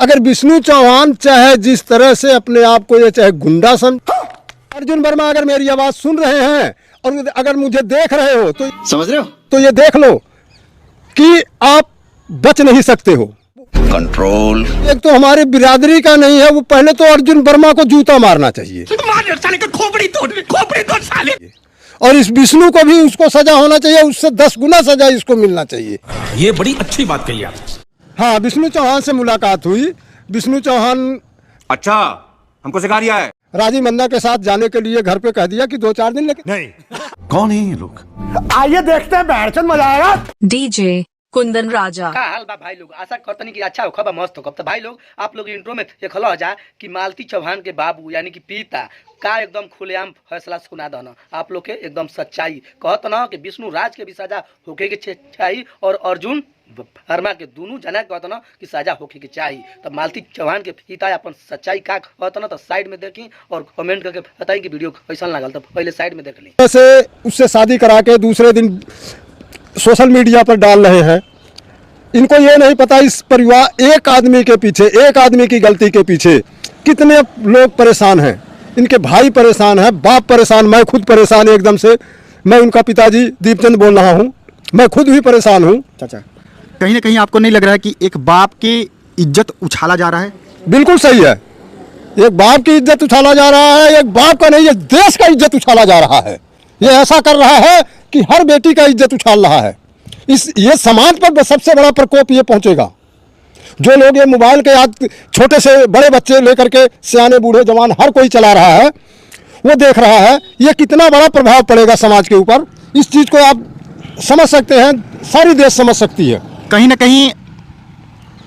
अगर विष्णु चौहान चाहे जिस तरह से अपने आप को ये चाहे गुंडा अर्जुन वर्मा अगर मेरी आवाज सुन रहे हैं और अगर मुझे देख रहे हो तो समझ रहे हो, तो ये देख लो कि आप बच नहीं सकते हो। कंट्रोल एक तो हमारे बिरादरी का नहीं है, वो पहले तो अर्जुन वर्मा को जूता मारना चाहिए और इस विष्णु को भी उसको सजा होना चाहिए, उससे 10 गुना सजा इसको मिलना चाहिए। ये बड़ी अच्छी बात कही आप। हाँ, विष्णु चौहान से मुलाकात हुई। विष्णु चौहान अच्छा, हमको सिखा रिया है। राजीव मन्ना के साथ जाने के लिए घर पे कह दिया कि 2-4 दिन लेके नहीं। कौन है ये लोग? आइए देखते हैं, बैठचंद मजा आएगा। डीजे कुंदन राजा का हाल बा भाई लोग, आशा करतनी कि अच्छा होखा बा, मस्त होखा। तो भाई लोग आप लोग इंट्रो में देखलो जा कि मालती चौहान के बाबू यानी कि पिता का एकदम खुलेआम फैसला सुना दो ना आप लोग के, एकदम सच्चाई कहत ना कि विष्णु राज के भी सजा होके के चाहिए और अर्जुन वर्मा के दोनों जना कहत ना कि सजा होके के चाहिए। तो मालती चौहान के पिता अपन सच्चाई का कहत ना तो साइड में देखी और कमेंट करके बताई कि वीडियो कैसा लगल। तो पहले साइड में देख ली। ऐसे उससे शादी करा के दूसरे दिन सोशल मीडिया पर डाल रहे हैं। इनको ये नहीं पता इस परिवार एक आदमी के पीछे, एक आदमी की गलती के पीछे कितने लोग परेशान हैं। इनके भाई परेशान हैं, बाप परेशान, मैं खुद परेशान एकदम से। मैं उनका पिताजी दीपचंद बोल रहा हूँ, मैं खुद भी परेशान हूँ। चाचा, कहीं ना कहीं आपको नहीं लग रहा है कि एक बाप की इज्जत उछाला जा रहा है? बिल्कुल सही है, एक बाप की इज्जत उछाला जा रहा है। एक बाप का नहीं, ये देश का इज्जत उछाला जा रहा है। ये ऐसा कर रहा है कि हर बेटी का इज्जत उछाल रहा है। ये समाज पर सबसे बड़ा प्रकोप ये पहुंचेगा। जो लोग ये मोबाइल के आज छोटे से बड़े बच्चे लेकर के सियाने बूढ़े जवान हर कोई चला रहा है, वो देख रहा है, ये कितना बड़ा प्रभाव पड़ेगा समाज के ऊपर। इस चीज़ को आप समझ सकते हैं, सारी देश समझ सकती है। कहीं ना कहीं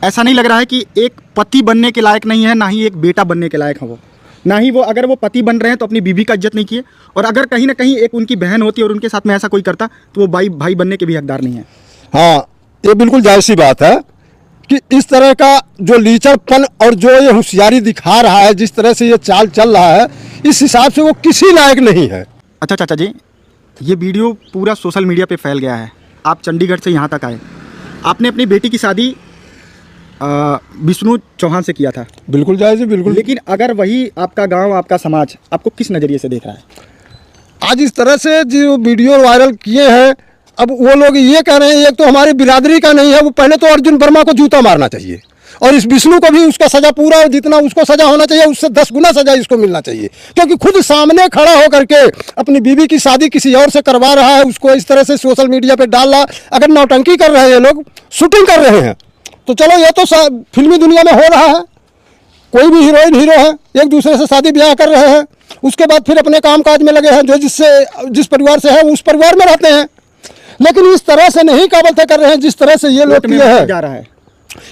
ऐसा नहीं लग रहा है कि एक पति बनने के लायक नहीं है, ना ही एक बेटा बनने के लायक है वो, ना ही वो अगर वो पति बन रहे हैं तो अपनी बीवी का इज्जत नहीं किए, और अगर कहीं ना कहीं एक उनकी बहन होती और उनके साथ में ऐसा कोई करता तो वो भाई बनने के भी हकदार नहीं है। हाँ, ये बिल्कुल जायज़ सी बात है कि इस तरह का जो लीचड़पन और जो ये होशियारी दिखा रहा है, जिस तरह से ये चाल चल रहा है, इस हिसाब से वो किसी लायक नहीं है। अच्छा चाचा जी, ये वीडियो पूरा सोशल मीडिया पे फैल गया है। आप चंडीगढ़ से यहाँ तक आए, आपने अपनी बेटी की शादी विष्णु चौहान से किया था। बिल्कुल जायज़ है, बिल्कुल। लेकिन अगर वही आपका गांव, आपका समाज आपको किस नज़रिए से देख रहा है? आज इस तरह से जो वीडियो वायरल किए हैं, अब वो लोग ये कह रहे हैं एक तो हमारी बिरादरी का नहीं है, वो पहले तो अर्जुन वर्मा को जूता मारना चाहिए और इस विष्णु को भी उसका सजा पूरा जितना उसको सजा होना चाहिए उससे 10 गुना सजा इसको मिलना चाहिए, क्योंकि खुद सामने खड़ा होकर के अपनी बीवी की शादी किसी और से करवा रहा है, उसको इस तरह से सोशल मीडिया पे डाल रहा। अगर नौटंकी कर रहे हैं लोग, शूटिंग कर रहे हैं, तो चलो ये तो फिल्मी दुनिया में हो रहा है। कोई भी हीरोइन हीरो है, एक दूसरे से शादी ब्याह कर रहे हैं, उसके बाद फिर अपने काम काज में लगे हैं, जो जिस परिवार से है उस परिवार में रहते हैं। लेकिन इस तरह से नहीं काबल कर रहे हैं जिस तरह से ये लोग किए हैं। जा रहा है,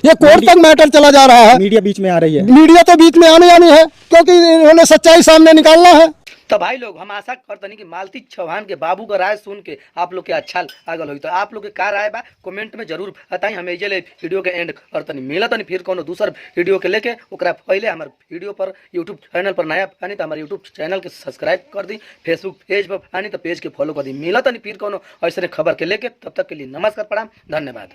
ये कोर्ट तक मैटर चला जा रहा है। मीडिया बीच में आ रही है, मीडिया तो बीच में आने आनी है, क्योंकि इन्होंने सच्चाई सामने निकालना है। तो भाई लोग हम आशा करते कि मालती चौहान के बाबू का राय सुन के आप लोग के अच्छा लागल होई। तो आप लोग के का राय बा कमेंट में जरूर बताई। हम एजे ले वीडियो के एंड करतनी, मिलत नहीं फिर कोनो दूसर वीडियो के लेके। ओकरा पहले हमारे वीडियो पर यूट्यूब चैनल पर नया आनी तो हमारे यूट्यूब चैनल के सब्सक्राइब कर दी, फेसबुक पेज पर आनी तो पेज के फॉलो कर दी। मिलत नहीं फिर कोनो ऐसे खबर के लेके, तब तक के लिए नमस्कार, प्रणाम, धन्यवाद।